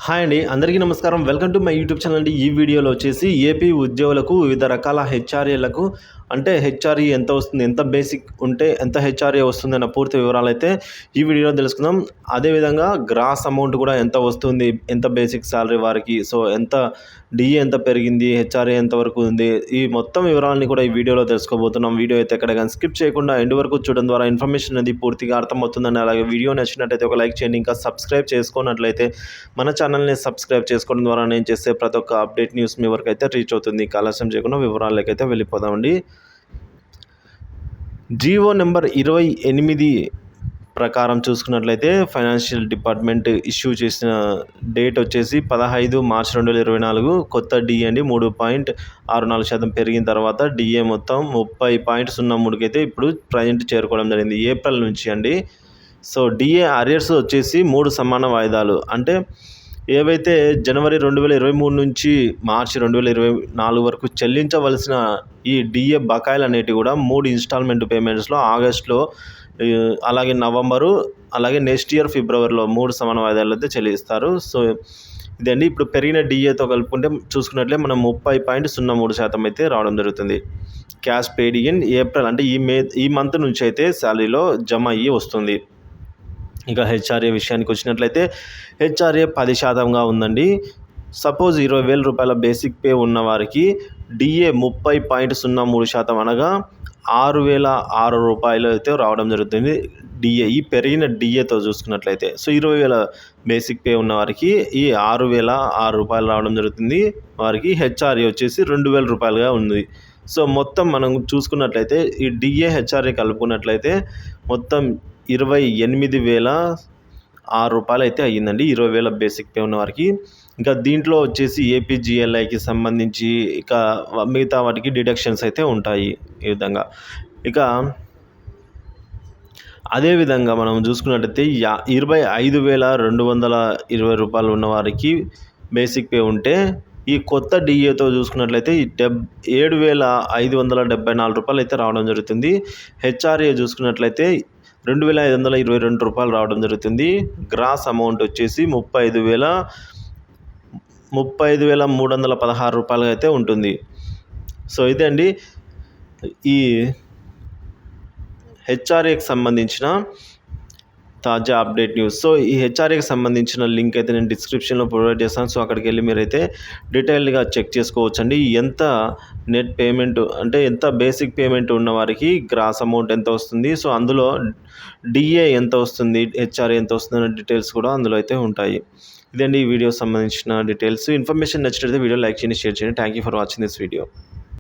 Hi అండి. అందరికీ నమస్కారం. Welcome to my YouTube channel అండి. ఈ వీడియోలో వచ్చేసి ఏపీ ఉద్యోగులకు వివిధ రకాల హెచ్ఆర్ఏలకు అంటే హెచ్ఆర్ఏ ఎంత వస్తుంది, ఎంత బేసిక్ ఉంటే ఎంత హెచ్ఆర్ఏ వస్తుందన్న పూర్తి వివరాలైతే ఈ వీడియోలో తెలుసుకుందాం. అదేవిధంగా గ్రాస్ అమౌంట్ కూడా ఎంత వస్తుంది, ఎంత బేసిక్ సాలరీ వారికి, సో ఎంత డిఏ ఎంత పెరిగింది, హెచ్ఆర్ఏ ఎంతవరకు ఉంది, ఈ మొత్తం వివరాలని కూడా ఈ వీడియోలో తెలుసుకోబోతున్నాం. వీడియో అయితే ఎక్కడ కానీ స్కిప్ చేయకుండా ఎండ్ వరకు చూడడం ద్వారా ఇన్ఫర్మేషన్ అనేది పూర్తిగా అర్థమవుతుందని, అలాగే వీడియో నచ్చినట్టయితే ఒక లైక్ చేయండి. ఇంకా సబ్స్క్రైబ్ చేసుకున్నట్లయితే మన ఛానల్ని సబ్స్క్రైబ్ చేసుకోవడం ద్వారా నేను చేసే ప్రతి ఒక్క అప్డేట్ న్యూస్ మీ వరకు అయితే రీచ్ అవుతుంది. ఆలస్యం చేయకుండా వివరాలకైతే వెళ్ళిపోదామండి. జీవో నెంబర్ 28 ప్రకారం చూసుకున్నట్లయితే ఫైనాన్షియల్ డిపార్ట్మెంట్ ఇష్యూ చేసిన డేట్ వచ్చేసి 15 మార్చి 2024. కొత్త డిఏ అండి 3.64% పెరిగిన తర్వాత డిఏ మొత్తం 30.03కి అయితే ఇప్పుడు ప్రజెంట్ చేరుకోవడం జరిగింది ఏప్రిల్ నుంచి అండి. సో డిఏ అరియర్స్ వచ్చేసి 3 సమాన వాయిదాలు, అంటే ఏవైతే జనవరి 2023 నుంచి మార్చి 2024 వరకు చెల్లించవలసిన ఈ డిఏ బకాయిలు అనేటివి కూడా 3 ఇన్స్టాల్మెంట్ పేమెంట్స్లో ఆగస్టులో, అలాగే నవంబరు, అలాగే నెక్స్ట్ ఇయర్ ఫిబ్రవరిలో 3 సమాన వాయిదాలు అయితే చెల్లిస్తారు. సో ఇదండి ఇప్పుడు పెరిగిన డిఏతో కలుపుకుంటే చూసుకున్నట్లే మనం 30.03% అయితే రావడం జరుగుతుంది. క్యాష్ పెయిడ్ ఇన్ ఏప్రిల్, అంటే ఈ మంత్ నుంచి అయితే శాలరీలో జమ అయ్యి వస్తుంది. ఇక హెచ్ఆర్ఏ విషయానికి వచ్చినట్లయితే హెచ్ఆర్ఏ 10%గా ఉందండి. సపోజ్ 20,000 రూపాయల బేసిక్ పే ఉన్న వారికి డిఏ 30.03%, అనగా 6,006 రూపాయలు అయితే రావడం జరుగుతుంది డిఏ. ఈ పెరిగిన డిఏతో చూసుకున్నట్లయితే సో 20,000 బేసిక్ పే ఉన్న వారికి ఈ 6,006 రూపాయలు రావడం జరుగుతుంది. వారికి హెచ్ఆర్ఏ వచ్చేసి 2,000 రూపాయలుగా ఉంది. సో మొత్తం మనం చూసుకున్నట్లయితే ఈ డిఏ హెచ్ఆర్ఏ కలుపుకున్నట్లయితే మొత్తం 28,006 రూపాయలు అయితే అయ్యిందండి 20,000 బేసిక్ పే ఉన్న వారికి. ఇంకా దీంట్లో వచ్చేసి ఏపీజీఎల్ఐకి సంబంధించి ఇక మిగతా వాటికి డిడక్షన్స్ అయితే ఉంటాయి ఈ విధంగా. ఇక అదేవిధంగా మనం చూసుకున్నట్టయితే 25,220 రూపాయలు ఉన్న వారికి బేసిక్ పే ఉంటే ఈ కొత్త డిఏతో చూసుకున్నట్లయితే 7,574 రూపాయలు అయితే రావడం జరుగుతుంది. హెచ్ఆర్ఏ చూసుకున్నట్లయితే 2,522 రూపాయలు రావడం జరుగుతుంది. గ్రాస్ అమౌంట్ వచ్చేసి 35,316 రూపాయలు అయితే ఉంటుంది. సో ఇదే అండి ఈ హెచ్ఆర్ఏకి సంబంధించిన తాజా అప్డేట్ న్యూస్. సో ఈ హెచ్ఆర్ఏకి సంబంధించిన లింక్ అయితే నేను డిస్క్రిప్షన్లో ప్రొవైడ్ చేస్తాను. సో అక్కడికి వెళ్ళి మీరైతే డీటెయిల్డ్గా చెక్ చేసుకోవచ్చండి. ఎంత నెట్ పేమెంట్, అంటే ఎంత బేసిక్ పేమెంట్ ఉన్న వారికి గ్రాస్ అమౌంట్ ఎంత వస్తుంది, సో అందులో డిఏ ఎంత వస్తుంది, హెచ్ఆర్ఏ ఎంత వస్తుంది అనే డీటెయిల్స్ కూడా అందులో అయితే ఉంటాయి. ఇదండి ఈ వీడియో సంబంధించిన డీటెయిల్స్. ఇన్ఫర్మేషన్ నచ్చినట్లయితే వీడియో లైక్ చేయండి, షేర్ చేయండి. Thank you for watching this video.